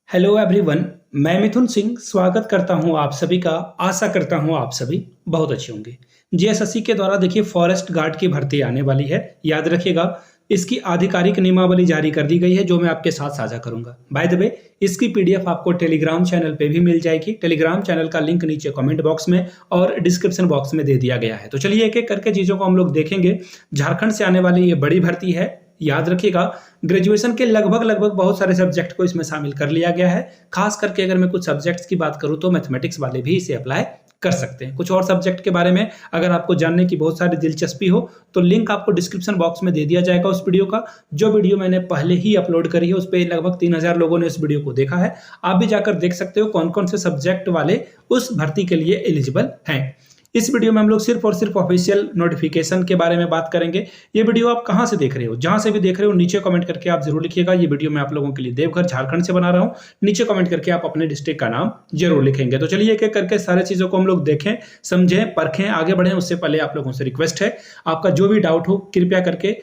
Hello everyone. मैं मिथुन सिंह स्वागत करता हूं आप सभी का। आशा करता हूं आप सभी बहुत अच्छे होंगे। जीएसएससी के द्वारा देखिए फॉरेस्ट गार्ड की भर्ती आने वाली है। याद रखिएगा, इसकी आधिकारिक नियमावली जारी कर दी गई है जो मैं आपके साथ साझा करूंगा। बाय द वे, इसकी पीडीएफ आपको टेलीग्राम चैनल पे भी मिल जाएगी। टेलीग्राम चैनल का लिंक नीचे कमेंट बॉक्स में और डिस्क्रिप्शन बॉक्स में दे दिया गया है। तो चलिए एक एक करके चीजों को हम लोग देखेंगे। झारखंड से आने वाली ये बड़ी भर्ती है। याद रखिएगा, ग्रेजुएशन के लगभग लगभग बहुत सारे सब्जेक्ट को इसमें शामिल कर लिया गया है। खास करके अगर मैं कुछ सब्जेक्ट्स की बात करूं तो मैथमेटिक्स वाले भी इसे अप्लाई कर सकते हैं। कुछ और सब्जेक्ट के बारे में अगर आपको जानने की बहुत सारी दिलचस्पी हो तो लिंक आपको डिस्क्रिप्शन बॉक्स में दे दिया जाएगा उस वीडियो का। जो वीडियो मैंने पहले ही अपलोड करी है उस पर लगभग 3000 लोगों ने उस वीडियो को देखा है। आप भी जाकर देख सकते हो कौन कौन से सब्जेक्ट वाले उस भर्ती के लिए एलिजिबल हैं। इस वीडियो में हम लोग सिर्फ और सिर्फ ऑफिशियल नोटिफिकेशन के बारे में बात करेंगे। ये वीडियो आप कहां से देख रहे हो, जहां से भी देख रहे हो नीचे कमेंट करके आप जरूर लिखिएगा। ये वीडियो मैं आप लोगों के लिए देवघर झारखंड से बना रहा हूं। नीचे कमेंट करके आप अपने डिस्ट्रिक्ट का नाम जरूर लिखेंगे। तो चलिए एक एक करके सारे चीजों को हम लोग देखें, समझें, परखें, आगे बढ़ें। उससे पहले आप लोगों से रिक्वेस्ट है, आपका जो भी डाउट हो कृपया करके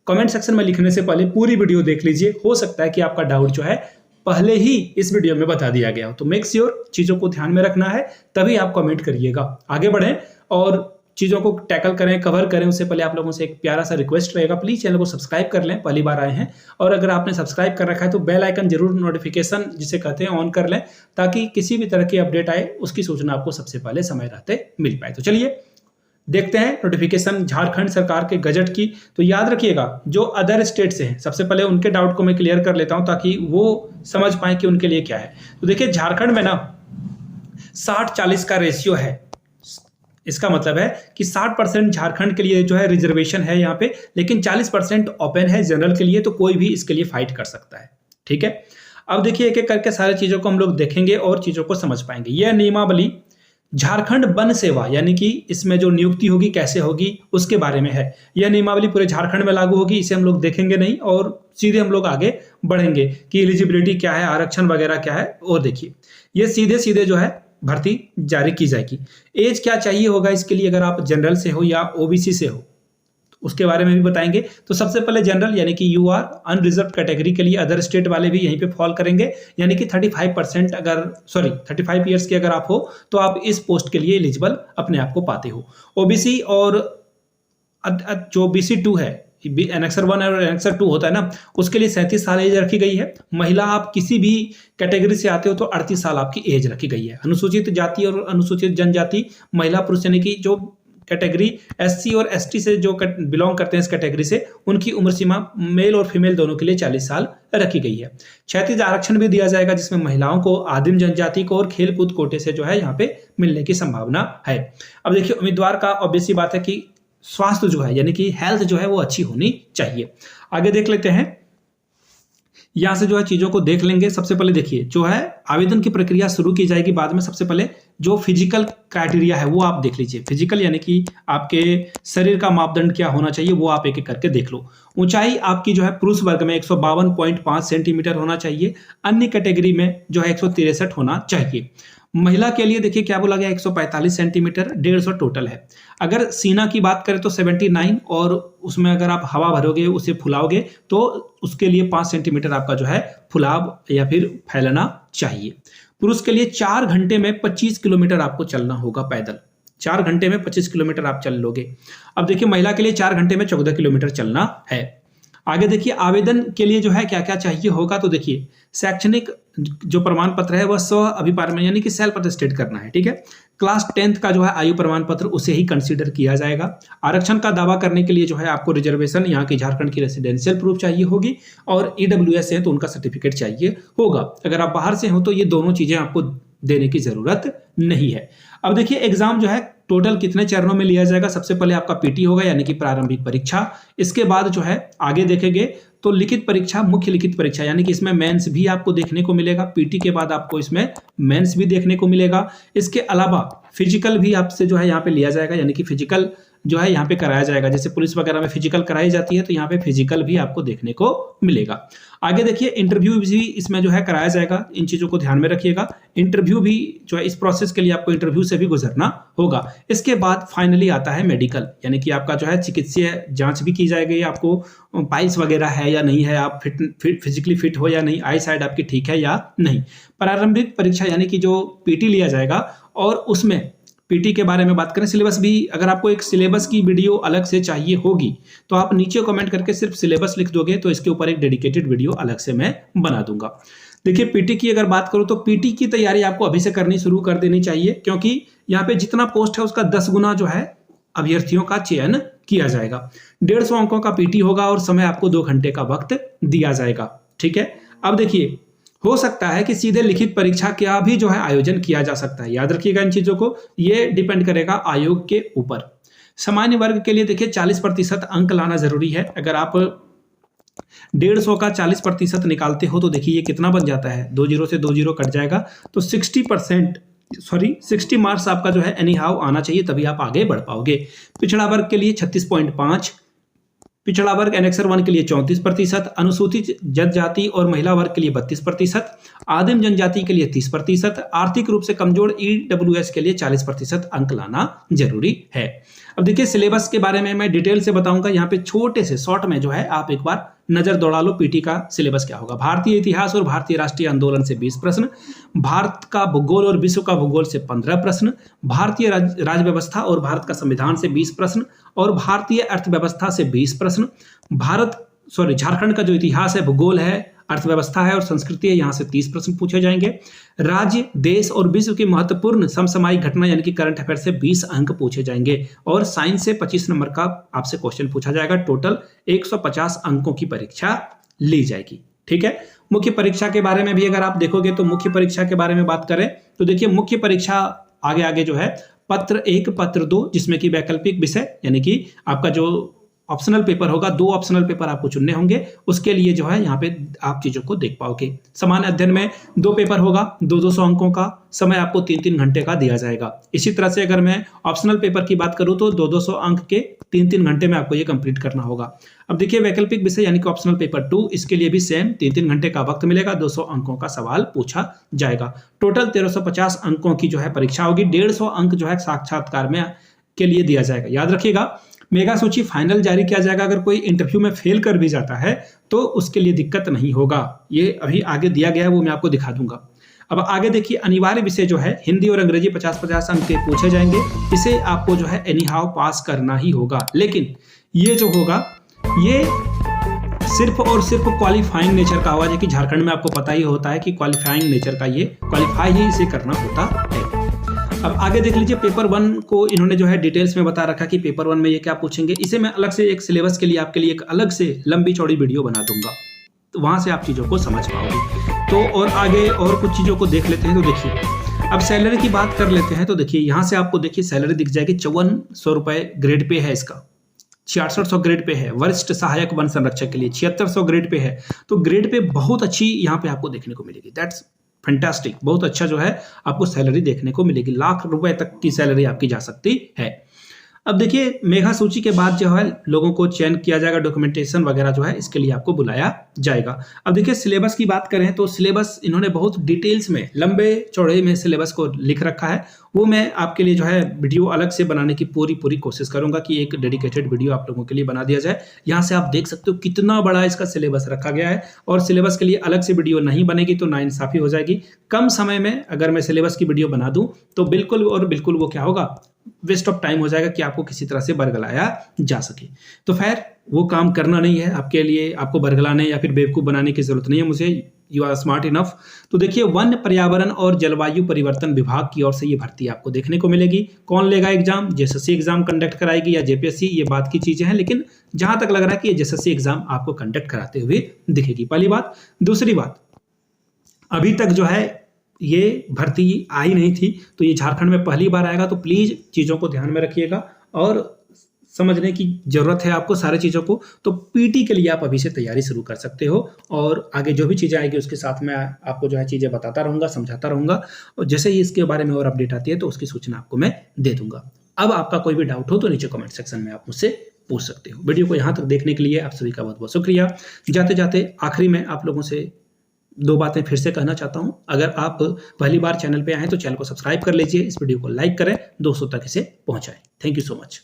कमेंट सेक्शन में लिखने से पहले पूरी वीडियो देख लीजिए। हो सकता है कि आपका डाउट जो है पहले ही इस वीडियो में बता दिया गया हो। तो मेक श्योर चीजों को ध्यान में रखना है, तभी आप कमेंट करिएगा। आगे बढ़ें और चीजों को टैकल करें, कवर करें। उससे पहले आप लोगों से एक प्यारा सा रिक्वेस्ट रहेगा, प्लीज चैनल को सब्सक्राइब कर लें, पहली बार आए हैं। और अगर आपने सब्सक्राइब कर रखा है तो बेल आइकन जरूर, नोटिफिकेशन जिसे कहते हैं, ऑन कर लें, ताकि किसी भी तरह की अपडेट आए उसकी सूचना आपको सबसे पहले समय रहते मिल पाए। तो चलिए देखते हैं नोटिफिकेशन झारखंड सरकार के गजट की। तो याद रखिएगा, जो अदर स्टेट से हैं सबसे पहले उनके डाउट को मैं क्लियर कर लेता हूं ताकि वो समझ पाए कि उनके लिए क्या है। तो देखिए झारखंड में ना 60-40 का रेशियो है। इसका मतलब है कि 60% झारखंड के लिए जो है रिजर्वेशन है यहाँ पे, लेकिन 40% ओपन है जनरल के लिए। तो कोई भी इसके लिए फाइट कर सकता है, ठीक है। अब देखिए एक एक करके सारी चीजों को हम लोग देखेंगे और चीजों को समझ पाएंगे। यह नियमावली झारखंड वन सेवा यानी कि इसमें जो नियुक्ति होगी कैसे होगी उसके बारे में है। यह नियमावली पूरे झारखंड में लागू होगी। इसे हम लोग देखेंगे नहीं और सीधे हम लोग आगे बढ़ेंगे कि एलिजिबिलिटी क्या है, आरक्षण वगैरह क्या है। और देखिए ये सीधे सीधे जो है भर्ती जारी की जाएगी। एज क्या चाहिए होगा इसके लिए, अगर आप जनरल से हो या ओबीसी से हो उसके बारे में भी बताएंगे। तो सबसे पहले जनरल यानी कि यूआर अनरिजर्व कैटेगरी के लिए अदर स्टेट वाले भी यहीं पे फॉल करेंगे। यानी कि 35% अगर 35 ईयर्स के अगर आप हो तो आप इस पोस्ट के लिए एलिजिबल अपने आप को पाते हो। ओबीसी और जो BC2 है, एनेक्सर 1 और एनेक्सर 2 होता है ना, उसके लिए 37 साल एज रखी गई है। महिला आप किसी भी कैटेगरी से आते हो तो 38 साल आपकी एज रखी गई है। अनुसूचित जाति और अनुसूचित जनजाति महिला पुरुष यानी कि जो कैटेगरी SC और ST से जो बिलोंग करते हैं इस कैटेगरी से, उनकी उम्र सीमा मेल और फीमेल दोनों के लिए 40 साल रखी गई है। क्षैतिज आरक्षण भी दिया जाएगा जिसमें महिलाओं को, आदिम जनजाति को और खेलकूद कोटे से जो है यहाँ पे मिलने की संभावना है। अब देखिए उम्मीदवार का ऑब्वियस सी बात है कि स्वास्थ्य जो है यानी कि हेल्थ जो है वो अच्छी होनी चाहिए। आगे देख लेते हैं, यहां से जो है चीजों को देख लेंगे। सबसे पहले देखिए जो है आवेदन की प्रक्रिया शुरू की जाएगी बाद में। सबसे पहले जो फिजिकल क्राइटेरिया है वो आप देख लीजिए। फिजिकल यानी कि आपके शरीर का मापदंड क्या होना चाहिए वो आप एक एक करके देख लो। ऊंचाई आपकी जो है पुरुष वर्ग में 152.5 सेंटीमीटर होना चाहिए। अन्य कैटेगरी में जो है 163 होना चाहिए। महिला के लिए देखिए क्या बोला गया, 145 सेंटीमीटर, 150 टोटल है। अगर सीना की बात करें तो 79, और उसमें अगर आप हवा भरोगे उसे फुलाओगे तो उसके लिए 5 सेंटीमीटर आपका जो है फुलाव या फिर फैलना चाहिए। पुरुष के लिए 4 घंटे में 25 किलोमीटर आपको चलना होगा पैदल। 4 घंटे में 25 किलोमीटर आप चल लोगे। अब देखिए महिला के लिए 4 घंटे में 14 किलोमीटर चलना है। आगे देखिए आवेदन के लिए जो है क्या क्या चाहिए होगा। तो देखिए शैक्षणिक जो प्रमाण पत्र है वह स्व अभिपार्य यानी कि सेल्फ अटेस्टेड करना है, ठीक है। क्लास 10th का जो है आयु प्रमाण पत्र उसे ही कंसीडर किया जाएगा। आरक्षण का दावा करने के लिए जो है आपको रिजर्वेशन यहाँ की झारखंड की रेसिडेंशियल प्रूफ चाहिए होगी, और EWS है तो उनका सर्टिफिकेट चाहिए होगा। अगर आप बाहर से हो तो ये दोनों चीजें आपको देने की जरूरत नहीं है। अब देखिए एग्जाम जो है टोटल कितने चरणों में लिया जाएगा। सबसे पहले आपका PT होगा यानी कि प्रारंभिक परीक्षा। इसके बाद जो है आगे देखेंगे तो लिखित परीक्षा, मुख्य लिखित परीक्षा यानी कि इसमें मेंस भी आपको देखने को मिलेगा। PT के बाद आपको इसमें मेंस भी देखने को मिलेगा। इसके अलावा फिजिकल भी आपसे जो है यहाँ पे लिया जाएगा यानी कि फिजिकल जो है यहाँ पे कराया जाएगा। जैसे पुलिस वगैरह में फिजिकल कराई जाती है, तो यहाँ पे फिजिकल भी आपको देखने को मिलेगा। आगे देखिए इंटरव्यू भी इसमें जो है कराया जाएगा, इन चीज़ों को ध्यान में रखिएगा। इंटरव्यू भी जो है इस प्रोसेस के लिए आपको इंटरव्यू से भी गुजरना होगा। इसके बाद फाइनली आता है मेडिकल, यानी कि आपका जो है चिकित्सीय जांच भी की जाएगी, आपको पाइल्स वगैरह है या नहीं है, आप फिजिकली फिट हो या नहीं, आई साइड आपकी ठीक है या नहीं। प्रारंभिक परीक्षा यानी कि जो पीटी लिया जाएगा, और उसमें पीटी के बारे में बात करें, सिलेबस भी, अगर आपको एक सिलेबस की वीडियो अलग से चाहिए होगी तो आप नीचे कमेंट करके सिर्फ सिलेबस लिख दोगे, तो इसके ऊपर एक डेडिकेटेड वीडियो अलग से मैं बना दूंगा। देखिए पीटी की अगर बात करूं तो पीटी की तैयारी आपको अभी से करनी शुरू कर देनी चाहिए, क्योंकि यहाँ पे जितना पोस्ट है उसका 10 गुना जो है अभ्यर्थियों का चयन किया जाएगा। 150 अंकों का पीटी होगा और समय आपको 2 घंटे का वक्त दिया जाएगा। ठीक है, अब देखिए हो सकता है कि सीधे लिखित परीक्षा का भी जो है आयोजन किया जा सकता है। याद रखिएगा इन चीजों को, ये डिपेंड करेगा आयोग के ऊपर। सामान्य वर्ग के लिए देखिए 40% अंक लाना जरूरी है। अगर आप 150 का 40% निकालते हो तो देखिए ये कितना बन जाता है, 2 जीरो से 2 जीरो कट जाएगा, तो 60 मार्क्स आपका जो है एनी हाउ आना चाहिए, तभी आप आगे बढ़ पाओगे। पिछड़ा वर्ग के लिए 36.5, पिछड़ा वर्ग एनेक्सर 1 के लिए 34%, अनुसूचित जनजाति और महिला वर्ग के लिए 32%, आदिम जनजाति के लिए 30%, आर्थिक रूप से कमजोर ईडब्ल्यूएस के लिए 40% अंक लाना जरूरी है। अब देखिए सिलेबस के बारे में मैं डिटेल से बताऊंगा, यहाँ पे छोटे से शॉर्ट में जो है आप एक बार नजर दौड़ा लो पीटी का सिलेबस क्या होगा। भारतीय इतिहास और भारतीय राष्ट्रीय आंदोलन से 20 प्रश्न, भारत का भूगोल और विश्व का भूगोल से 15 प्रश्न, भारतीय राज्य व्यवस्था और भारत का संविधान से 20 प्रश्न, और भारतीय अर्थव्यवस्था से 20 प्रश्न। झारखंड का जो इतिहास है, भूगोल है, अर्थव्यवस्था है और संस्कृति है, यहाँ से 30 प्रश्न पूछे जाएंगे। राज्य, देश और विश्व की महत्वपूर्ण समसामयिक घटना यानी कि करंट अफेयर से 20 अंक पूछे जाएंगे, और साइंस से 25 नंबर का आपसे क्वेश्चन पूछा जाएगा। टोटल 150 अंकों की परीक्षा ली जाएगी। ठीक है, मुख्य परीक्षा के बारे में भी अगर आप देखोगे तो मुख्य परीक्षा के बारे में बात करें तो देखिए मुख्य परीक्षा आगे आगे जो है पत्र 1, पत्र 2, जिसमें कि वैकल्पिक विषय यानी कि आपका जो ऑप्शनल पेपर होगा, 2 ऑप्शनल पेपर आपको चुनने होंगे, उसके लिए जो है यहाँ पे आप चीजों को देख पाओगे। सामान्य अध्ययन में 2 पेपर होगा, 200 अंकों का, समय आपको 3-3 घंटे का दिया जाएगा। इसी तरह से अगर मैं ऑप्शनल पेपर की बात करूं तो 200 अंक के 3-3 घंटे में आपको ये कंप्लीट करना होगा। अब देखिए वैकल्पिक विषय यानी कि ऑप्शनल पेपर 2, इसके लिए भी सेम 3-3 घंटे का वक्त मिलेगा, 200 अंकों का सवाल पूछा जाएगा। टोटल 1350 अंकों की जो है परीक्षा होगी। 150 अंक जो है साक्षात्कार में के लिए दिया जाएगा। याद रखिएगा मेगा सूची फाइनल जारी किया जाएगा, अगर कोई इंटरव्यू में फेल कर भी जाता है तो उसके लिए दिक्कत नहीं होगा। ये अभी आगे दिया गया है, वो मैं आपको दिखा दूंगा। अब आगे देखिए अनिवार्य विषय जो है हिंदी और अंग्रेजी 50-50 अंक के पूछे जाएंगे, इसे आपको जो है एनी हाउ पास करना ही होगा। लेकिन ये जो होगा ये सिर्फ और सिर्फ क्वालिफाइंग नेचर का होगा, जो कि झारखंड में आपको पता ही होता है कि क्वालिफाइंग नेचर का ये क्वालिफाई ही इसे करना होता है। अब आगे देख लीजिए पेपर 1 को इन्होंने जो है डिटेल्स में बता रखा कि पेपर 1 में ये क्या पूछेंगे। इसे मैं अलग से एक सिलेबस के लिए आपके लिए एक अलग से लंबी चौड़ी वीडियो बना दूंगा, तो वहां से आप चीजों को समझ पाओगे। तो और आगे और कुछ चीजों को देख लेते हैं। तो देखिए अब सैलरी की बात कर लेते हैं। तो देखिए यहाँ से आपको देखिए सैलरी दिख जाएगी, 5400 रुपए ग्रेड पे है, इसका 6600 ग्रेड पे है। वरिष्ठ सहायक वन संरक्षक के लिए 7600 ग्रेड पे है। तो ग्रेड पे बहुत अच्छी यहाँ पे आपको देखने को मिलेगी। दैट्स फैंटास्टिक, बहुत अच्छा जो है आपको सैलरी देखने को मिलेगी। लाख रुपए तक की सैलरी आपकी जा सकती है। अब देखिए मेगा सूची के बाद जो है लोगों को चयन किया जाएगा, डॉक्यूमेंटेशन वगैरह जो है इसके लिए आपको बुलाया जाएगा। अब देखिए सिलेबस की बात करें तो सिलेबस इन्होंने बहुत डिटेल्स में लंबे चौड़े में सिलेबस को लिख रखा है, वो मैं आपके लिए जो है वीडियो अलग से बनाने की पूरी कोशिश करूंगा कि एक डेडिकेटेड वीडियो आप लोगों के लिए बना दिया जाए। यहाँ से आप देख सकते हो कितना बड़ा इसका सिलेबस रखा गया है, और सिलेबस के लिए अलग से वीडियो नहीं बनेगी तो नाइंसाफी हो जाएगी। कम समय में अगर मैं सिलेबस की वीडियो बना दूं तो बिल्कुल और बिल्कुल वो क्या होगा, वेस्ट ऑफ टाइम हो जाएगा कि आपको किसी तरह से बरगलाया जा सके। तो खैर वो काम करना नहीं है आपके लिए, आपको बरगलाने या फिर बेवकूफ बनाने की जरूरत नहीं है मुझे, यू आर स्मार्ट इनफ। तो देखिए वन पर्यावरण और जलवायु परिवर्तन विभाग की ओर से ये भर्ती आपको देखने को मिलेगी। कौन लेगा एग्जाम? जेएसएससी एग्जाम कंडक्ट कराएगी या जेपीएससी, ये बात की चीजें हैं, लेकिन जहां तक लग रहा है कि ये जेएसएससी एग्जाम आपको कंडक्ट कराते हुए दिखेगी, पहली बात। दूसरी बात, अभी तक जो है ये भर्ती आई नहीं थी, तो ये झारखंड में पहली बार आएगा, तो प्लीज चीजों को ध्यान में रखिएगा और समझने की जरूरत है आपको सारी चीजों को। तो पीटी के लिए आप अभी से तैयारी शुरू कर सकते हो, और आगे जो भी चीजें आएगी उसके साथ में आपको जो है चीजें बताता रहूंगा, समझाता रहूंगा, और जैसे ही इसके बारे में और अपडेट आती है तो उसकी सूचना आपको मैं दे दूंगा। अब आपका कोई भी डाउट हो तो नीचे कमेंट सेक्शन में आप मुझसे पूछ सकते हो। वीडियो को यहाँ तक देखने के लिए आप सभी का बहुत बहुत शुक्रिया। जाते जाते आखिरी में आप लोगों से 2 बातें फिर से कहना चाहता हूं। अगर आप पहली बार चैनल पे आए हैं तो चैनल को सब्सक्राइब कर लीजिए, इस वीडियो को लाइक करें, दोस्तों तक इसे पहुंचाएं। Thank you so much.